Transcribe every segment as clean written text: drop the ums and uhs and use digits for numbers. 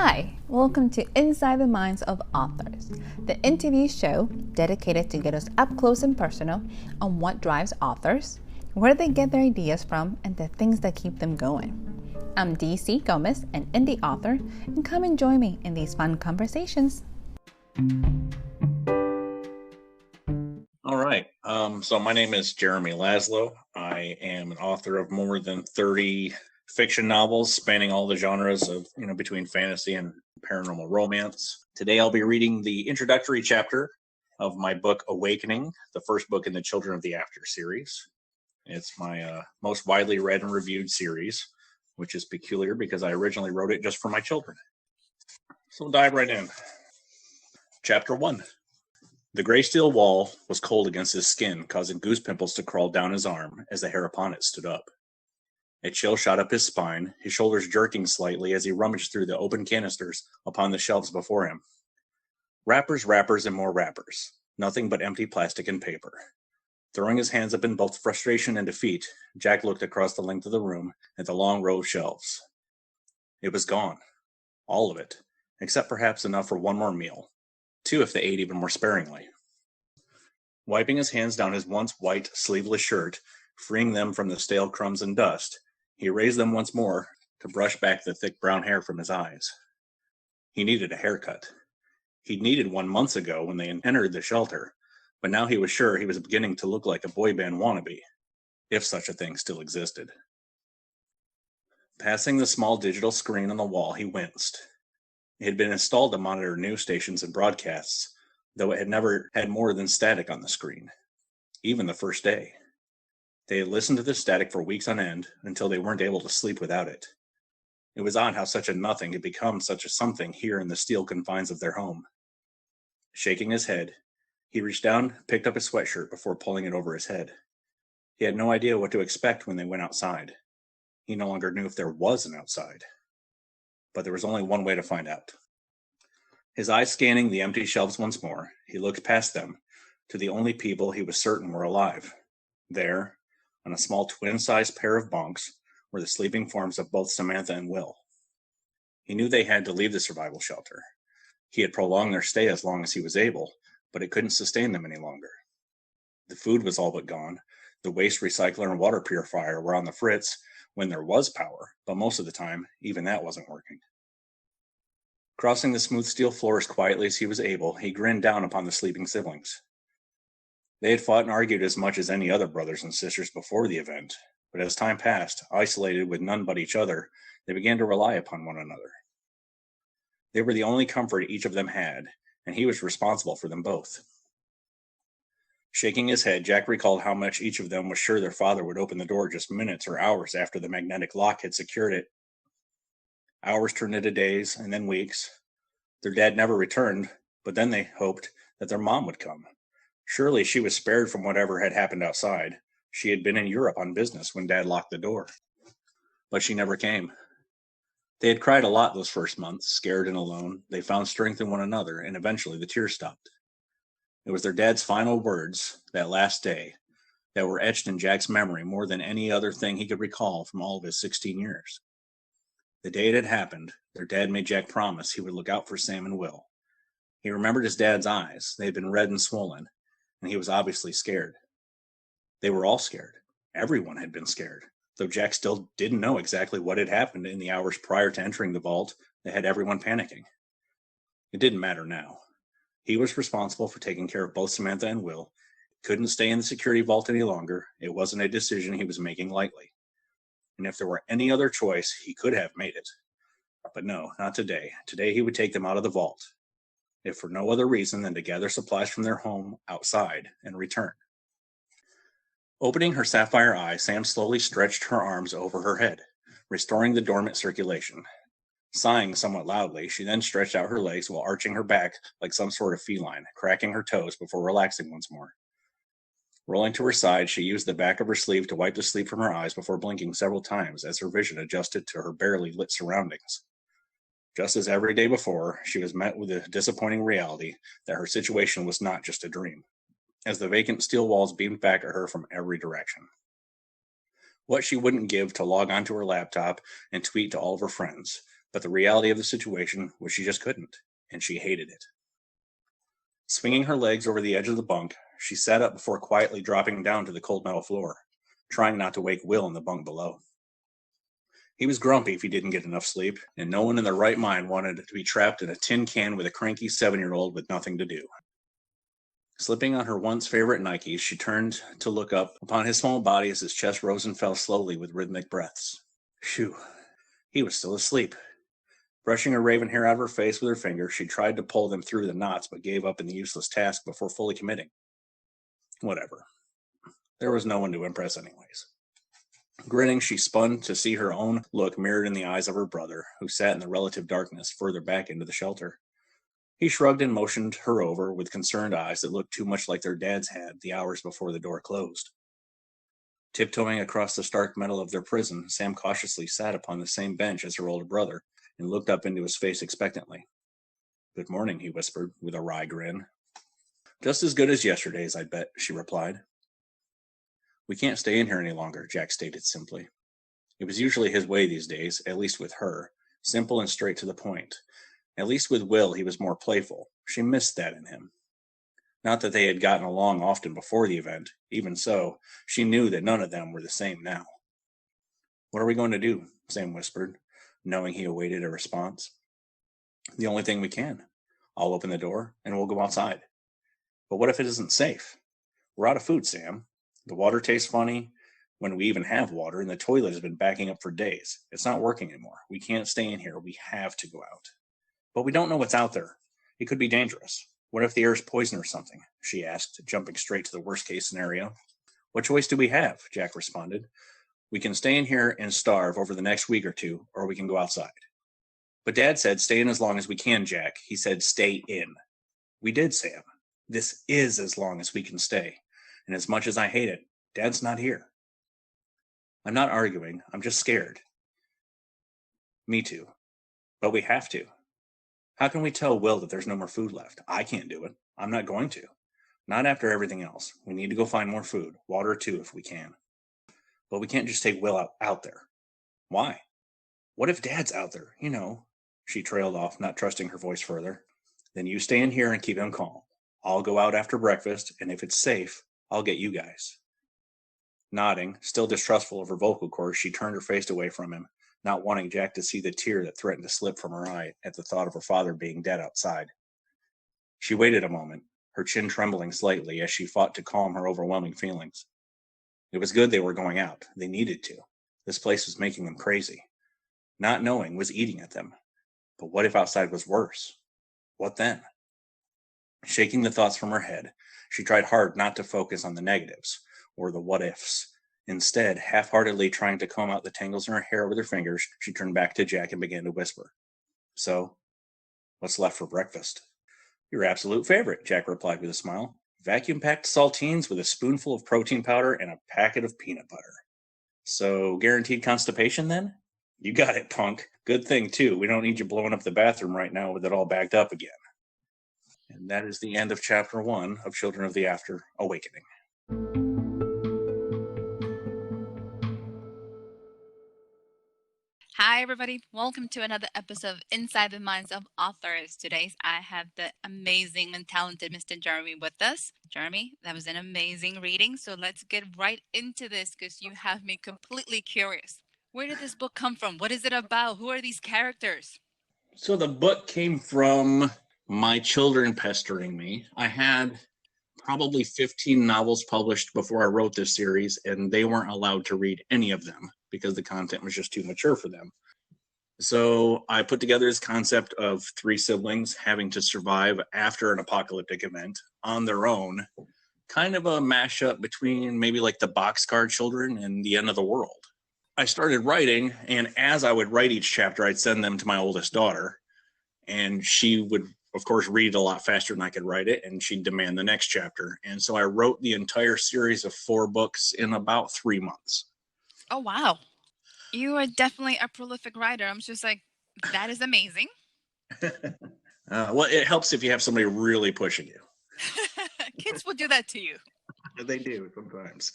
Hi, welcome to Inside the Minds of Authors, the interview show dedicated to get us up close and personal on what drives authors, where they get their ideas from, and the things that keep them going. I'm DC Gomez, an indie author, and come and join me in these fun conversations. All right. So my name is Jeremy Laszlo. I am an author of more than 30 fiction novels spanning all the genres of, between fantasy and paranormal romance. Today I'll be reading the introductory chapter of my book, Awakening, the first book in the Children of the After series. It's my most widely read and reviewed series, which is peculiar because I originally wrote it just for my children. So we'll dive right in. Chapter 1. The gray steel wall was cold against his skin, causing goose pimples to crawl down his arm as the hair upon it stood up. A chill shot up his spine, his shoulders jerking slightly as he rummaged through the open canisters upon the shelves before him. Wrappers, wrappers, and more wrappers. Nothing but empty plastic and paper. Throwing his hands up in both frustration and defeat, Jack looked across the length of the room at the long row of shelves. It was gone. All of it, except perhaps enough for one more meal. 2 if they ate even more sparingly. Wiping his hands down his once white, sleeveless shirt, freeing them from the stale crumbs and dust, he raised them once more to brush back the thick brown hair from his eyes. He needed a haircut. He'd needed one months ago when they entered the shelter, but now he was sure he was beginning to look like a boy band wannabe, if such a thing still existed. Passing the small digital screen on the wall, he winced. It had been installed to monitor news stations and broadcasts, though it had never had more than static on the screen, even the first day. They had listened to the static for weeks on end until they weren't able to sleep without it. It was odd how such a nothing could become such a something here in the steel confines of their home. Shaking his head, he reached down, picked up his sweatshirt before pulling it over his head. He had no idea what to expect when they went outside. He no longer knew if there was an outside. But there was only one way to find out. His eyes scanning the empty shelves once more, he looked past them to the only people he was certain were alive. There, on a small twin-sized pair of bunks, were the sleeping forms of both Samantha and Will. He knew they had to leave the survival shelter. He had prolonged their stay as long as he was able, but it couldn't sustain them any longer. The food was all but gone. The waste recycler and water purifier were on the fritz when there was power, but most of the time, even that wasn't working. Crossing the smooth steel floor as quietly as he was able, he grinned down upon the sleeping siblings. They had fought and argued as much as any other brothers and sisters before the event, but as time passed, isolated with none but each other, they began to rely upon one another. They were the only comfort each of them had, and he was responsible for them both. Shaking his head, Jack recalled how much each of them was sure their father would open the door just minutes or hours after the magnetic lock had secured it. Hours turned into days, and then weeks. Their dad never returned, but then they hoped that their mom would come. Surely she was spared from whatever had happened outside. She had been in Europe on business when Dad locked the door. But she never came. They had cried a lot those first months, scared and alone. They found strength in one another, and eventually the tears stopped. It was their dad's final words, that last day, that were etched in Jack's memory more than any other thing he could recall from all of his 16 years. The day it had happened, their dad made Jack promise he would look out for Sam and Will. He remembered his dad's eyes. They had been red and swollen, and he was obviously scared. They were all scared. Everyone had been scared, though Jack still didn't know exactly what had happened in the hours prior to entering the vault that had everyone panicking. It didn't matter now. He was responsible for taking care of both Samantha and Will. Couldn't stay in the security vault any longer. It wasn't a decision he was making lightly. And if there were any other choice, he could have made it. But no, not today. Today he would take them out of the vault, if for no other reason than to gather supplies from their home outside and return. Opening her sapphire eye, Sam slowly stretched her arms over her head, restoring the dormant circulation. Sighing somewhat loudly, she then stretched out her legs while arching her back like some sort of feline, cracking her toes before relaxing once more. Rolling to her side, she used the back of her sleeve to wipe the sleep from her eyes before blinking several times as her vision adjusted to her barely lit surroundings. Just as every day before, she was met with the disappointing reality that her situation was not just a dream, as the vacant steel walls beamed back at her from every direction. What she wouldn't give to log onto her laptop and tweet to all of her friends, But the reality of the situation was she just couldn't, and she hated it. Swinging her legs over the edge of the bunk, she sat up before quietly dropping down to the cold metal floor, trying not to wake Will in the bunk below. He was grumpy if he didn't get enough sleep, and no one in their right mind wanted to be trapped in a tin can with a cranky 7-year-old with nothing to do. Slipping on her once favorite Nikes, she turned to look up upon his small body as his chest rose and fell slowly with rhythmic breaths. Phew, he was still asleep. Brushing her raven hair out of her face with her fingers, she tried to pull them through the knots, but gave up in the useless task before fully committing. Whatever. There was no one to impress anyways. Grinning, she spun to see her own look mirrored in the eyes of her brother, who sat in the relative darkness further back into the shelter. He shrugged and motioned her over with concerned eyes that looked too much like their dad's had the hours before the door closed. Tiptoeing across the stark metal of their prison, Sam cautiously sat upon the same bench as her older brother and looked up into his face expectantly. "Good morning," he whispered, with a wry grin. "Just as good as yesterday's, I bet," she replied. "We can't stay in here any longer," Jack stated simply. It was usually his way these days, at least with her, simple and straight to the point. At least with Will, he was more playful. She missed that in him. Not that they had gotten along often before the event. Even so, she knew that none of them were the same now. "What are we going to do?" Sam whispered, knowing he awaited a response. "The only thing we can. I'll open the door, and we'll go outside." "But what if it isn't safe? We're out of food, Sam. The water tastes funny, when we even have water, and the toilet has been backing up for days. It's not working anymore. We can't stay in here. We have to go out." "But we don't know what's out there. It could be dangerous. What if the air is poison or something?" she asked, jumping straight to the worst-case scenario. "What choice do we have?" Jack responded. "We can stay in here and starve over the next week or two, or we can go outside." "But Dad said stay in as long as we can, Jack. He said stay in." "We did, Sam. This is as long as we can stay. And as much as I hate it, Dad's not here." "I'm not arguing. I'm just scared." "Me too. But we have to. How can we tell Will that there's no more food left? I can't do it. I'm not going to. Not after everything else. We need to go find more food. Water, too, if we can. But we can't just take Will out there." "Why?" "What if Dad's out there? You know." She trailed off, not trusting her voice further. "Then you stay in here and keep him calm. I'll go out after breakfast, and if it's safe, I'll get you guys." Nodding, still distrustful of her vocal cords, she turned her face away from him, not wanting Jack to see the tear that threatened to slip from her eye at the thought of her father being dead outside. She waited a moment, her chin trembling slightly as she fought to calm her overwhelming feelings. It was good they were going out. They needed to. This place was making them crazy. Not knowing was eating at them. But what if outside was worse? What then? Shaking the thoughts from her head, she tried hard not to focus on the negatives or the what-ifs. Instead, half-heartedly trying to comb out the tangles in her hair with her fingers, she turned back to Jack and began to whisper. "So, what's left for breakfast?" "Your absolute favorite," Jack replied with a smile. "Vacuum-packed saltines with a spoonful of protein powder and a packet of peanut butter." "So, guaranteed constipation, then?" "You got it, punk. Good thing, too. We don't need you blowing up the bathroom right now with it all bagged up again." And that is the end of Chapter 1 of Children of the After Awakening. Hi, everybody. Welcome to another episode of Inside the Minds of Authors. Today, I have the amazing and talented Mr. Jeremy with us. Jeremy, that was an amazing reading. So let's get right into this because you have me completely curious. Where did this book come from? What is it about? Who are these characters? So the book came from my children pestering me. I had probably 15 novels published before I wrote this series, and they weren't allowed to read any of them because the content was just too mature for them. So I put together this concept of 3 siblings having to survive after an apocalyptic event on their own, kind of a mashup between maybe like the Boxcar Children and the End of the World. I started writing, and as I would write each chapter, I'd send them to my oldest daughter, and she would, of course, read it a lot faster than I could write it, and she'd demand the next chapter. And so I wrote the entire series of 4 books in about 3 months. Oh, wow. You are definitely a prolific writer. I'm just like, that is amazing. Well, it helps if you have somebody really pushing you. Kids will do that to you. They do sometimes.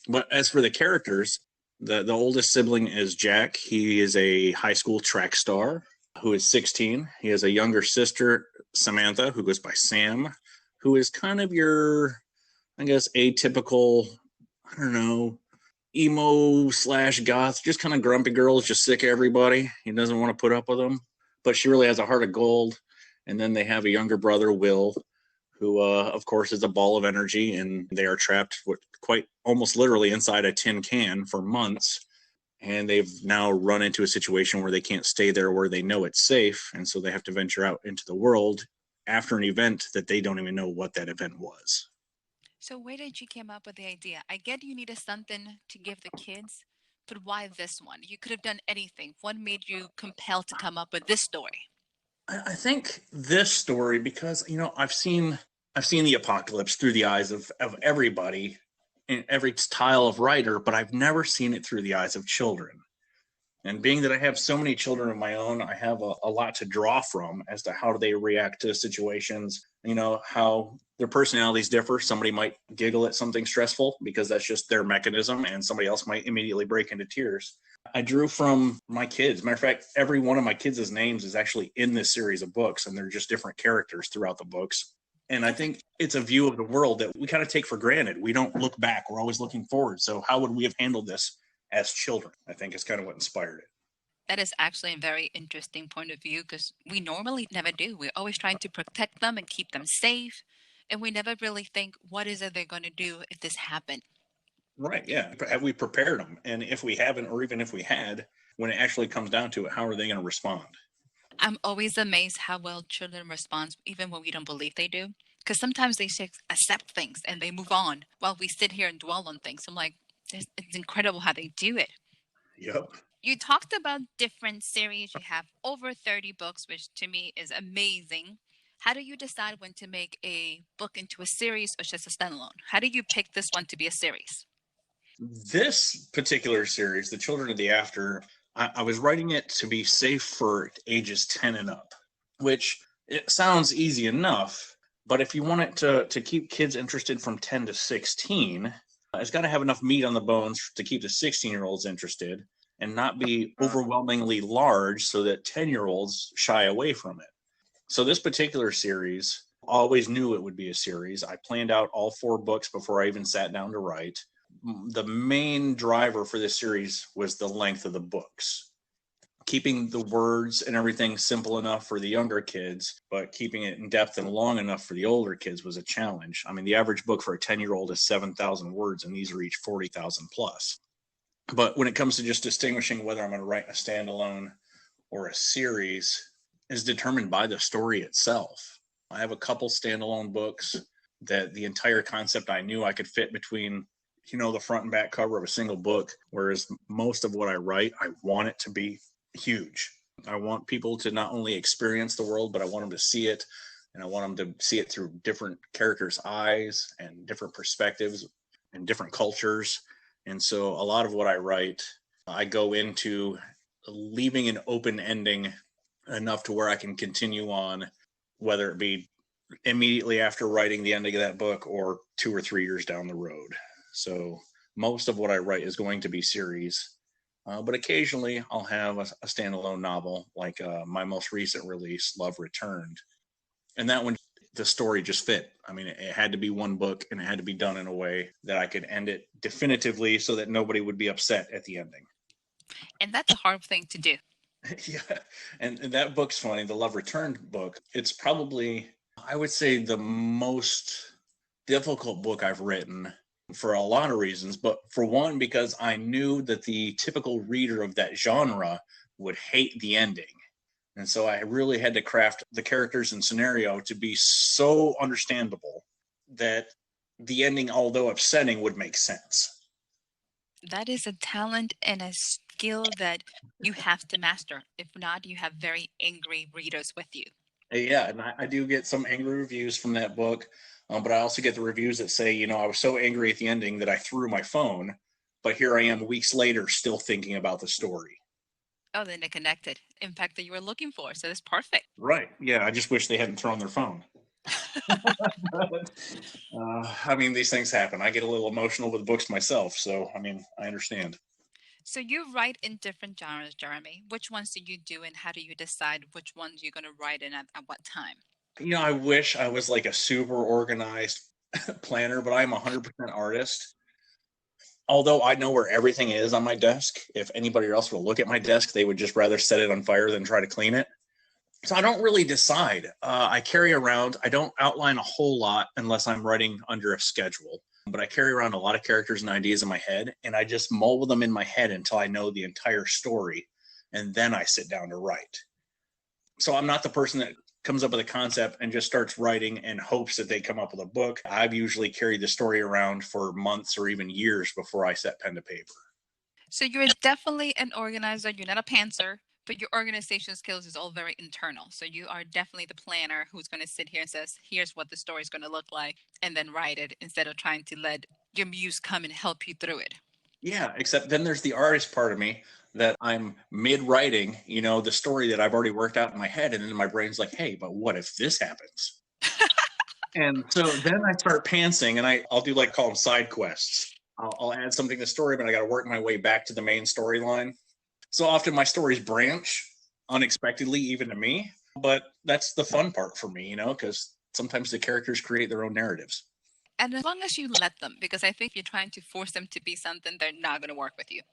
But as for the characters, The oldest sibling is Jack. He is a high school track star who is 16. He has a younger sister, Samantha, who goes by Sam, who is kind of your, I guess, atypical, I don't know, emo slash goth, just kind of grumpy girl, just sick of everybody. He doesn't want to put up with them, but she really has a heart of gold. And then they have a younger brother, Will, who, of course, is a ball of energy, and they are trapped quite almost literally inside a tin can for months. And they've now run into a situation where they can't stay there where they know it's safe, and so they have to venture out into the world after an event that they don't even know what that event was. So where did you come up with the idea? I get you needed something to give the kids, but why this one? You could have done anything. What made you compelled to come up with this story? I think this story, because I've seen the apocalypse through the eyes of everybody in every style of writer, but I've never seen it through the eyes of children. And being that I have so many children of my own, I have a lot to draw from as to how they react to situations, how their personalities differ. Somebody might giggle at something stressful because that's just their mechanism, and somebody else might immediately break into tears. I drew from my kids. Matter of fact, every one of my kids' names is actually in this series of books, and they're just different characters throughout the books. And I think it's a view of the world that we kind of take for granted. We don't look back. We're always looking forward. So how would we have handled this as children? I think is kind of what inspired it. That is actually a very interesting point of view because we normally never do. We're always trying to protect them and keep them safe. And we never really think, what is it they're going to do if this happened? Right. Yeah. Have we prepared them? And if we haven't, or even if we had, when it actually comes down to it, how are they going to respond? I'm always amazed how well children respond, even when we don't believe they do. Because sometimes they just accept things and they move on while we sit here and dwell on things. I'm like, it's incredible how they do it. Yep. You talked about different series. You have over 30 books, which to me is amazing. How do you decide when to make a book into a series or just a standalone? How do you pick this one to be a series? This particular series, The Children of the After, I was writing it to be safe for ages 10 and up, which it sounds easy enough. But if you want it to keep kids interested from 10 to 16, it's got to have enough meat on the bones to keep the 16-year-olds interested and not be overwhelmingly large so that 10-year-olds shy away from it. So this particular series, always knew it would be a series. I planned out all 4 books before I even sat down to write. The main driver for this series was the length of the books. Keeping the words and everything simple enough for the younger kids, but keeping it in depth and long enough for the older kids was a challenge. I mean, the average book for a 10-year-old is 7,000 words, and these are each 40,000 plus. But when it comes to just distinguishing whether I'm going to write a standalone or a series, is determined by the story itself. I have a couple standalone books that the entire concept I knew I could fit between the front and back cover of a single book, whereas most of what I write, I want it to be huge. I want people to not only experience the world, but I want them to see it, and I want them to see it through different characters' eyes and different perspectives and different cultures. And so a lot of what I write, I go into leaving an open ending enough to where I can continue on, whether it be immediately after writing the ending of that book or 2 or 3 years down the road. So most of what I write is going to be series, but occasionally I'll have a standalone novel like my most recent release, Love Returned. And that one, the story just fit. I mean, it had to be one book, and it had to be done in a way that I could end it definitively so that nobody would be upset at the ending. And that's a hard thing to do. Yeah. And that book's funny. The Love Returned book, it's probably, I would say, the most difficult book I've written for a lot of reasons. But for one, because I knew that the typical reader of that genre would hate the ending. And so I really had to craft the characters and scenario to be so understandable that the ending, although upsetting, would make sense. That is a talent and a skill that you have to master. If not, you have very angry readers with you. Yeah, and I do get some angry reviews from that book, but I also get the reviews that say, I was so angry at the ending that I threw my phone, but here I am weeks later still thinking about the story. Oh, then it connected. Impact that you were looking for. So it's perfect. Right. Yeah, I just wish they hadn't thrown their phone. I mean, these things happen. I get a little emotional with books myself, so I mean, I understand. So you write in different genres, Jeremy. Which ones do you do, and how do you decide which ones you're going to write in at what time? I wish I was like a super organized planner, but I'm 100% artist. Although I know where everything is on my desk, if anybody else will look at my desk, they would just rather set it on fire than try to clean it. So I don't really decide. I carry around, I don't outline a whole lot unless I'm writing under a schedule, but I carry around a lot of characters and ideas in my head, and I just mull them in my head until I know the entire story, and then I sit down to write. So I'm not the person that comes up with a concept and just starts writing and hopes that they come up with a book. I've usually carried the story around for months or even years before I set pen to paper. So you're definitely an organizer. You're not a pantser, but your organization skills is all very internal. So you are definitely the planner who's going to sit here and says, "Here's what the story is going to look like," and then write it instead of trying to let your muse come and help you through it. Yeah, except then there's the artist part of me that I'm mid writing, the story that I've already worked out in my head. And then my brain's like, hey, but what if this happens? And so then I start pantsing and I'll do like call them side quests. I'll add something to the story, but I got to work my way back to the main storyline. So often my stories branch unexpectedly, even to me. But that's the fun part for me, because sometimes the characters create their own narratives. And as long as you let them, because I think if you're trying to force them to be something, they're not going to work with you.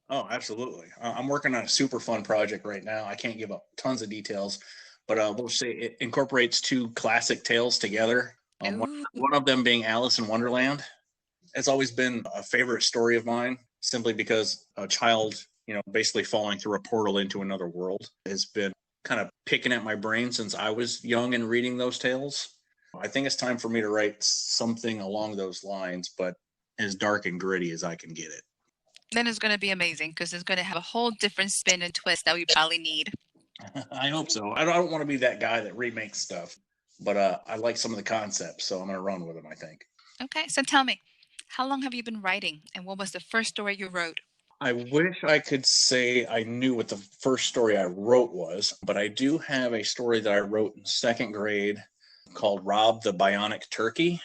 Oh, absolutely. I'm working on a super fun project right now. I can't give up tons of details, but we'll say it incorporates two classic tales together. Ooh. One of them being Alice in Wonderland. It's always been a favorite story of mine, simply because a child, basically falling through a portal into another world has been kind of picking at my brain since I was young and reading those tales. I think it's time for me to write something along those lines, but as dark and gritty as I can get it. Then it's going to be amazing because it's going to have a whole different spin and twist that we probably need. I hope so. I don't want to be that guy that remakes stuff, but I like some of the concepts, so I'm going to run with them, I think. Okay, so tell me, how long have you been writing, and what was the first story you wrote? I wish I could say I knew what the first story I wrote was, but I do have a story that I wrote in second grade called Rob the Bionic Turkey.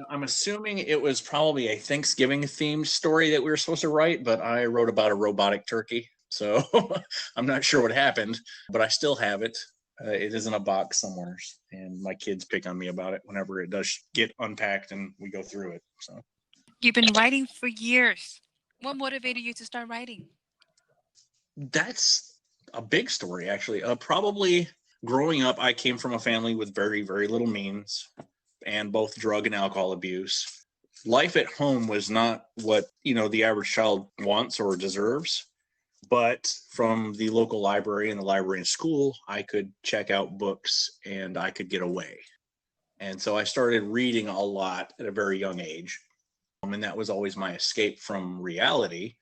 I'm assuming it was probably a Thanksgiving themed story that we were supposed to write, but I wrote about a robotic turkey. So I'm not sure what happened, but I still have it. It is in a box somewhere, and my kids pick on me about it whenever it does get unpacked and we go through it. So You've been writing for years. What motivated you to start writing? that's a big story, actually. Probably growing up, I came from a family with very, very little means and both drug and alcohol abuse. Life at home was not what, the average child wants or deserves. But from the local library and the library in school, I could check out books and I could get away. And so I started reading a lot at a very young age. And that was always my escape from reality.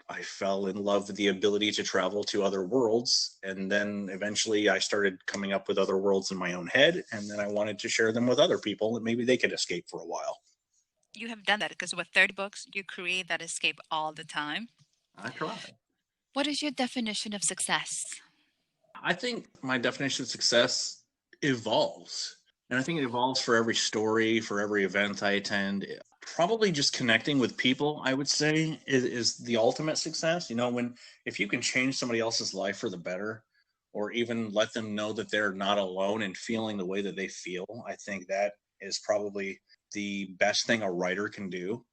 I fell in love with the ability to travel to other worlds. And then eventually I started coming up with other worlds in my own head. And then I wanted to share them with other people and maybe they could escape for a while. You have done that because with 30 books, you create that escape all the time. I try. What is your definition of success? I think my definition of success evolves. And I think it evolves for every story, for every event I attend. Probably just connecting with people, I would say, is the ultimate success. If you can change somebody else's life for the better, or even let them know that they're not alone in feeling the way that they feel, I think that is probably the best thing a writer can do.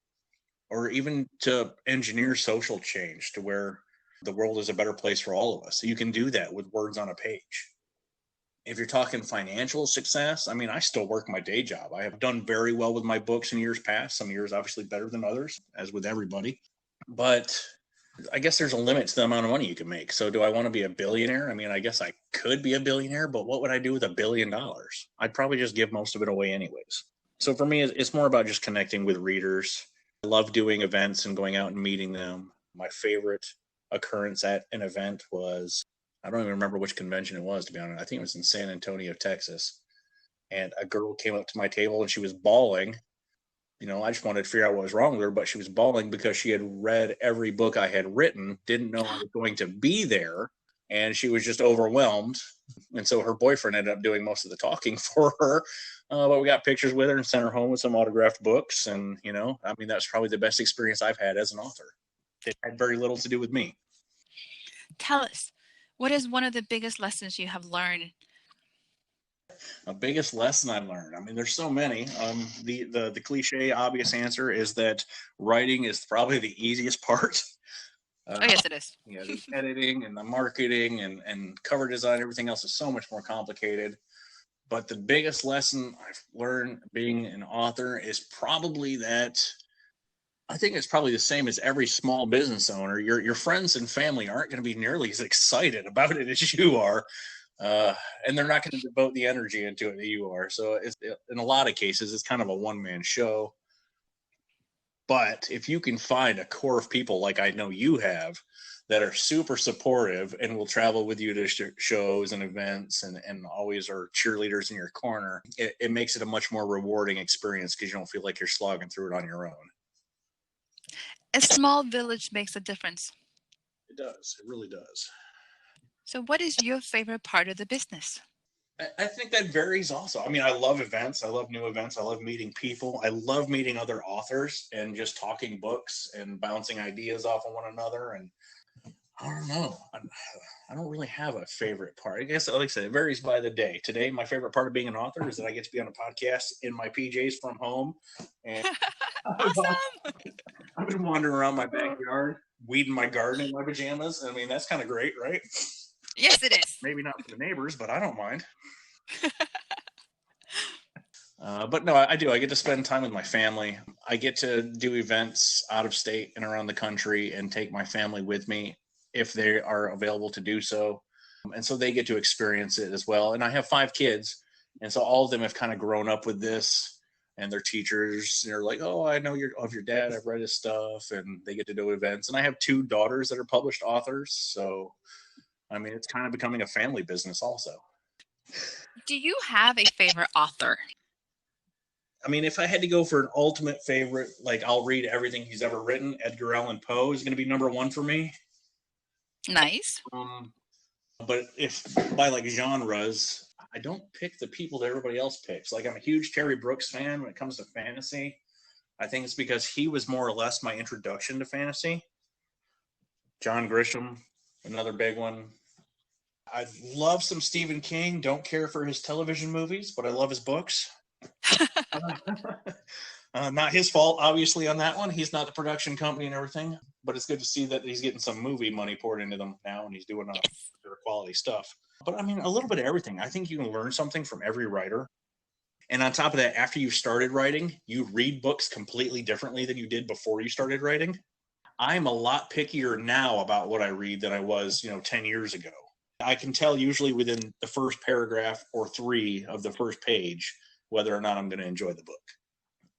Or even to engineer social change to where the world is a better place for all of us. So you can do that with words on a page. If you're talking financial success, I still work my day job. I have done very well with my books in years past. Some years obviously better than others, as with everybody. But I guess there's a limit to the amount of money you can make. So do I want to be a billionaire? I guess I could be a billionaire, but what would I do with $1 billion? I'd probably just give most of it away anyways. So for me, it's more about just connecting with readers. I love doing events and going out and meeting them. My favorite occurrence at an event was, I don't even remember which convention it was, to be honest. I think it was in San Antonio, Texas. And a girl came up to my table and she was bawling. I just wanted to figure out what was wrong with her, but she was bawling because she had read every book I had written, didn't know I was going to be there, and she was just overwhelmed. And so her boyfriend ended up doing most of the talking for her. But we got pictures with her and sent her home with some autographed books. And, that's probably the best experience I've had as an author. It had very little to do with me. Tell us, what is one of the biggest lessons you have learned? The biggest lesson I learned. I mean, there's so many. The cliche, obvious answer is that writing is probably the easiest part. Oh, yes, it is. Yeah, the editing and the marketing and cover design, everything else is so much more complicated. But the biggest lesson I've learned being an author is probably that I think it's probably the same as every small business owner. Your friends and family aren't going to be nearly as excited about it as you are, and they're not going to devote the energy into it that you are. So in a lot of cases, it's kind of a one-man show. But if you can find a core of people like I know you have that are super supportive and will travel with you to shows and events and always are cheerleaders in your corner, it makes it a much more rewarding experience because you don't feel like you're slogging through it on your own. A small village makes a difference. It does. It really does. So what is your favorite part of the business? I think that varies also. I mean, I love events. I love new events. I love meeting people. I love meeting other authors and just talking books and bouncing ideas off of one another. And I don't know. I don't really have a favorite part. I guess, like I said, it varies by the day. Today, my favorite part of being an author is that I get to be on a podcast in my PJs from home. And Awesome! I've been wandering around my backyard, weeding my garden in my pajamas. I mean, that's kind of great, right? Yes, it is. Maybe not for the neighbors, but I don't mind. But no, I do. I get to spend time with my family. I get to do events out of state and around the country and take my family with me if they are available to do so. And so they get to experience it as well. And I have 5 kids. And so all of them have kind of grown up with this, and their teachers, they're like, oh, I know of your dad. I've read his stuff. And they get to do events. And I have 2 daughters that are published authors. So, I mean, it's kind of becoming a family business also. Do you have a favorite author? I mean, if I had to go for an ultimate favorite, like I'll read everything he's ever written, Edgar Allan Poe is going to be number 1 for me. Nice. But if by like genres, I don't pick the people that everybody else picks. Like I'm a huge Terry Brooks fan when it comes to fantasy. I think it's because he was more or less my introduction to fantasy. John Grisham, another big one. I love some Stephen King. Don't care for his television movies, but I love his books. Not his fault, obviously, on that one. He's not the production company and everything, but it's good to see that he's getting some movie money poured into them now, and he's doing better quality stuff. But I mean, a little bit of everything. I think you can learn something from every writer. And on top of that, after you've started writing, you read books completely differently than you did before you started writing. I'm a lot pickier now about what I read than I was, 10 years ago. I can tell usually within the first paragraph or 3 of the first page whether or not I'm going to enjoy the book.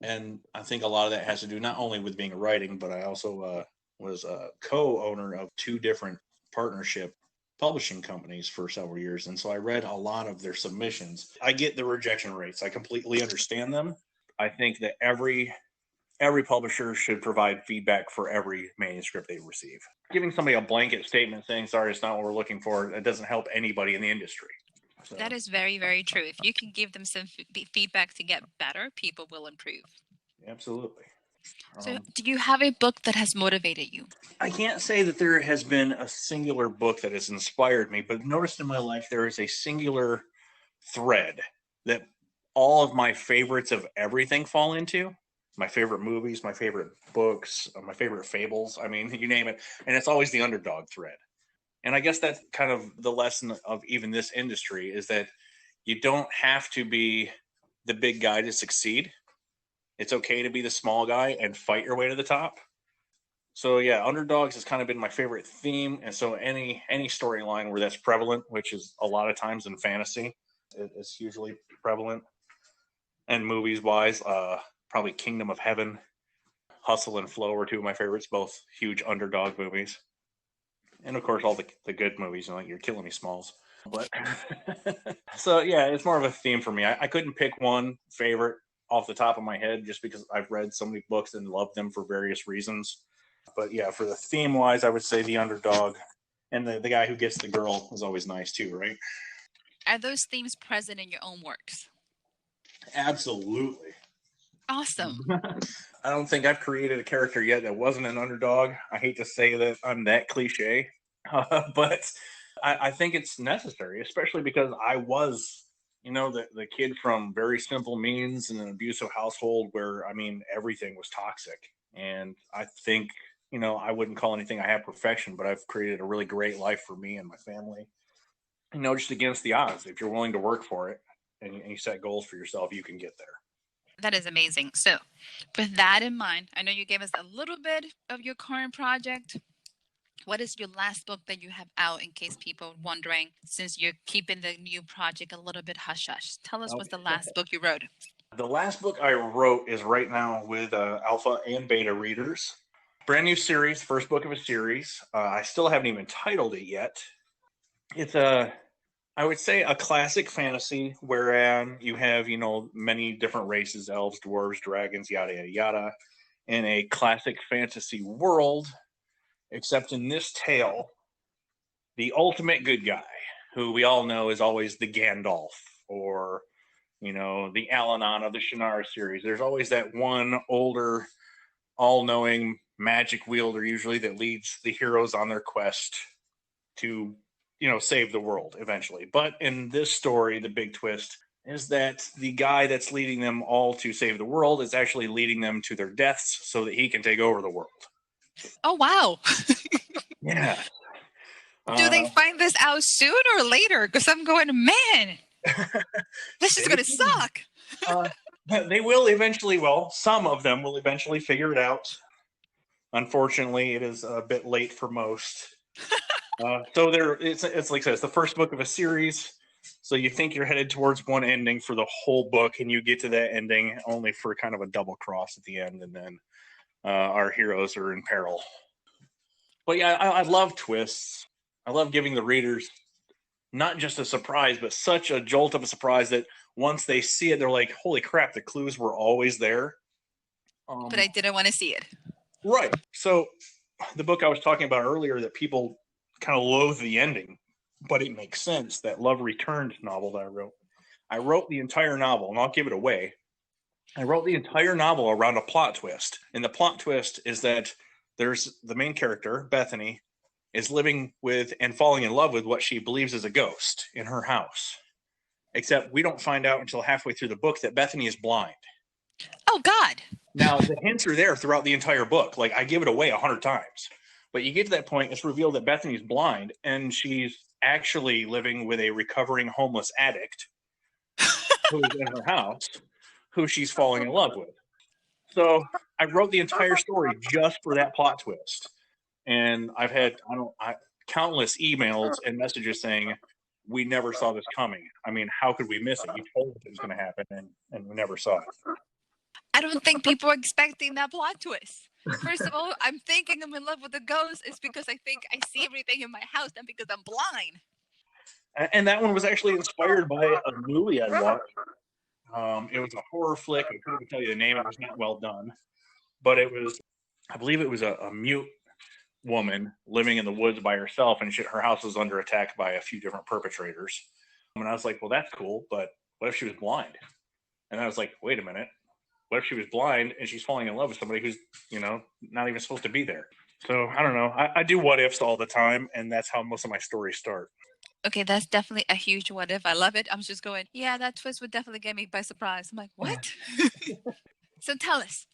And I think a lot of that has to do not only with being writing, but I also was a co-owner of 2 different partnership publishing companies for several years. And so I read a lot of their submissions. I get the rejection rates. I completely understand them. I think that every publisher should provide feedback for every manuscript they receive. Giving somebody a blanket statement saying, sorry, it's not what we're looking for, it doesn't help anybody in the industry. So. That is very, very true. If you can give them some feedback to get better, people will improve. Absolutely. So do you have a book that has motivated you? I can't say that there has been a singular book that has inspired me, but I've noticed in my life there is a singular thread that all of my favorites of everything fall into. My favorite movies, my favorite books, my favorite fables. I mean, you name it. And it's always the underdog thread. And I guess that's kind of the lesson of even this industry is that you don't have to be the big guy to succeed. It's okay to be the small guy and fight your way to the top. So yeah, underdogs has kind of been my favorite theme. And so any storyline where that's prevalent, which is a lot of times in fantasy, it's usually prevalent. And movies wise, probably Kingdom of Heaven, Hustle and Flow are 2 of my favorites, both huge underdog movies. And of course, all the good movies, like You're Killing Me, Smalls. But so yeah, it's more of a theme for me. I couldn't pick one favorite off the top of my head just because I've read so many books and loved them for various reasons. But yeah, for the theme wise, I would say the underdog and the guy who gets the girl is always nice too, right? Are those themes present in your own works? Absolutely. Awesome. I don't think I've created a character yet that wasn't an underdog. I hate to say that I'm that cliche, but I think it's necessary, especially because I was, the kid from very simple means in an abusive household where, I mean, everything was toxic. And I think, I wouldn't call anything I have perfection, but I've created a really great life for me and my family, just against the odds. If you're willing to work for it and you set goals for yourself, you can get there. That is amazing. So, with that in mind, I know you gave us a little bit of your current project. What is your last book that you have out in case people are wondering, since you're keeping the new project a little bit hush-hush? Tell us what's the last book you wrote. The last book I wrote is right now with alpha and beta readers. Brand new series, first book of a series. I still haven't even titled it yet. It's I would say a classic fantasy wherein you have, many different races, elves, dwarves, dragons, yada, yada, yada, in a classic fantasy world, except in this tale, the ultimate good guy, who we all know is always the Gandalf or, the Al-Anon of the Shannara series. There's always that one older, all-knowing magic wielder usually that leads the heroes on their quest to save the world eventually. But in this story, the big twist is that the guy that's leading them all to save the world is actually leading them to their deaths so that he can take over the world. Oh, wow. Yeah. Do they find this out soon or later? Because I'm going, man, this is going to suck. They will eventually, some of them will eventually figure it out. Unfortunately, it is a bit late for most. So it's like I said, it's the first book of a series. So you think you're headed towards one ending for the whole book, and you get to that ending only for kind of a double cross at the end, and then our heroes are in peril. But yeah, I love twists. I love giving the readers not just a surprise, but such a jolt of a surprise that once they see it, they're like, holy crap, the clues were always there. But I didn't want to see it. Right. So the book I was talking about earlier that people kind of loathe the ending, but it makes sense, that Love Returned novel that I wrote. I wrote the entire novel, and I'll give it away. I wrote the entire novel around a plot twist. And the plot twist is that there's the main character, Bethany, is living with and falling in love with what she believes is a ghost in her house. Except we don't find out until halfway through the book that Bethany is blind. Oh, God. Now, the hints are there throughout the entire book. Like, I give it away 100 times. But you get to that point, it's revealed that Bethany's blind, and she's actually living with a recovering homeless addict who's in her house, who she's falling in love with. So I wrote the entire story just for that plot twist. And I've had countless emails and messages saying, we never saw this coming. I mean, how could we miss it? You told us it was going to happen, and we never saw it. I don't think people are expecting that plot twist. First of all, I'm thinking I'm in love with a ghost is because I think I see everything in my house, and because I'm blind. And that one was actually inspired by a movie I watched. It was a horror flick. I couldn't even tell you the name. It was not well done. But I believe it was a mute woman living in the woods by herself, and her house was under attack by a few different perpetrators. And I was like, well, that's cool, but what if she was blind? And I was like, wait a minute. What if she was blind and she's falling in love with somebody who's, not even supposed to be there? So I don't know. I do what ifs all the time, and that's how most of my stories start. Okay, that's definitely a huge what if. I love it. I'm just going, yeah, that twist would definitely get me by surprise. I'm like, what? So tell us,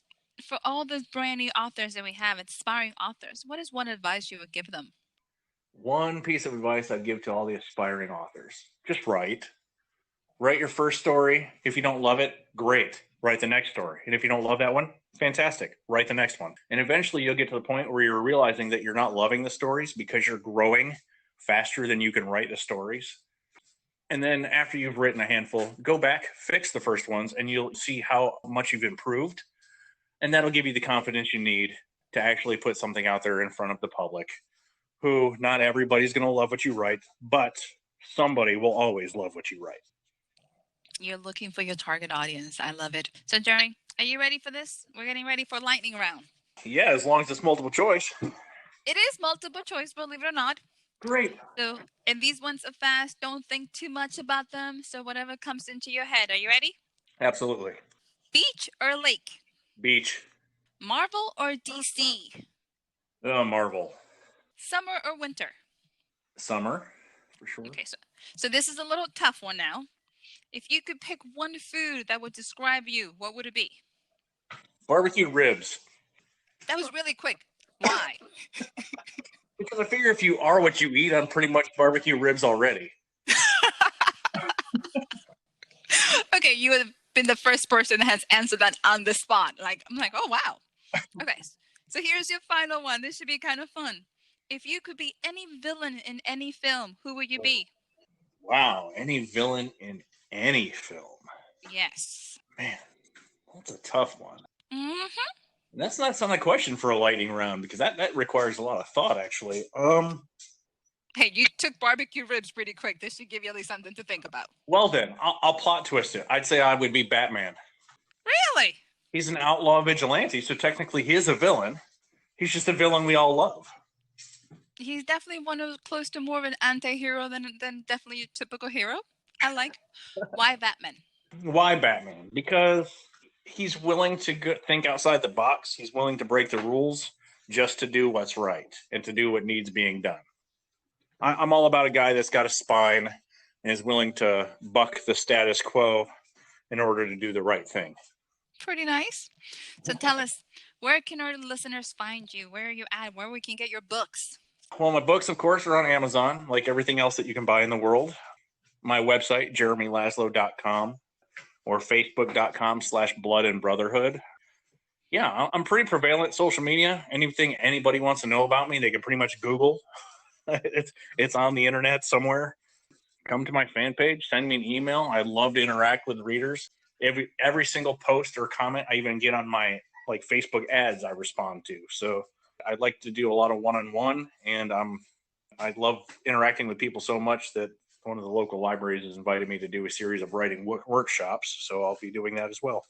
for all the brand new authors that we have, aspiring authors, what is one advice you would give them? One piece of advice I'd give to all the aspiring authors: just write. Write your first story. If you don't love it, great. Write the next story. And if you don't love that one, fantastic. Write the next one. And eventually you'll get to the point where you're realizing that you're not loving the stories because you're growing faster than you can write the stories. And then after you've written a handful, go back, fix the first ones, and you'll see how much you've improved. And that'll give you the confidence you need to actually put something out there in front of the public, who not everybody's going to love what you write, but somebody will always love what you write. You're looking for your target audience. I love it. So, Jerry, are you ready for this? We're getting ready for lightning round. Yeah, as long as it's multiple choice. It is multiple choice, believe it or not. Great. So, and these ones are fast. Don't think too much about them. So, whatever comes into your head. Are you ready? Absolutely. Beach or lake? Beach. Marvel or DC? Marvel. Summer or winter? Summer, for sure. Okay, so this is a little tough one now. If you could pick one food that would describe you, what would it be? Barbecue ribs. That was really quick. Why? Because I figure if you are what you eat, I'm pretty much barbecue ribs already. Okay, you have been the first person that has answered that on the spot. I'm like, oh wow. Okay, so here's your final one. This should be kind of fun. If you could be any villain in any film, who would you be? Wow, any villain in any film. Yes. Man, that's a tough one. Mm-hmm. That's not a question for a lightning round because that requires a lot of thought, actually. Hey, you took barbecue ribs pretty quick. This should give you at least something to think about. Well then, I'll plot twist it. I'd say I would be Batman. Really? He's an outlaw vigilante, so technically he is a villain. He's just a villain we all love. He's definitely one of close to more of an anti-hero than definitely a typical hero. I like. Why Batman? Why Batman? Because he's willing to think outside the box. He's willing to break the rules just to do what's right and to do what needs being done. I'm all about a guy that's got a spine and is willing to buck the status quo in order to do the right thing. Pretty nice. So tell us, where can our listeners find you? Where are you at? Where we can get your books? Well, my books, of course, are on Amazon, like everything else that you can buy in the world. My website, jeremylaszlo.com, or facebook.com/bloodandbrotherhood. Yeah, I'm pretty prevalent social media. Anything anybody wants to know about me, they can pretty much Google. It's on the internet somewhere. Come to my fan page, send me an email. I love to interact with readers. Every single post or comment I even get on my Facebook ads, I respond to. So I'd like to do a lot of one-on-one, and I love interacting with people so much that one of the local libraries has invited me to do a series of writing workshops. So I'll be doing that as well.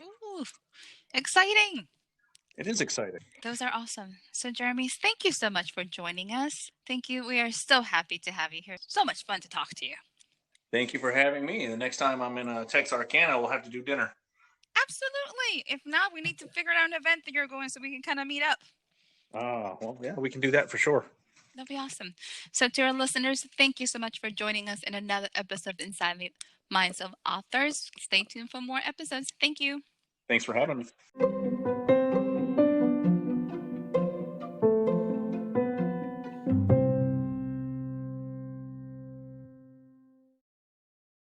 Ooh, exciting. It is exciting. Those are awesome. So, Jeremy, thank you so much for joining us. Thank you. We are so happy to have you here. So much fun to talk to you. Thank you for having me. The next time I'm in Texarkana, we'll have to do dinner. Absolutely. If not, we need to figure out an event that you're going so we can kind of meet up. Well, yeah, we can do that for sure. That'd be awesome. So to our listeners, thank you so much for joining us in another episode of Inside the Minds of Authors. Stay tuned for more episodes. Thank you. Thanks for having me.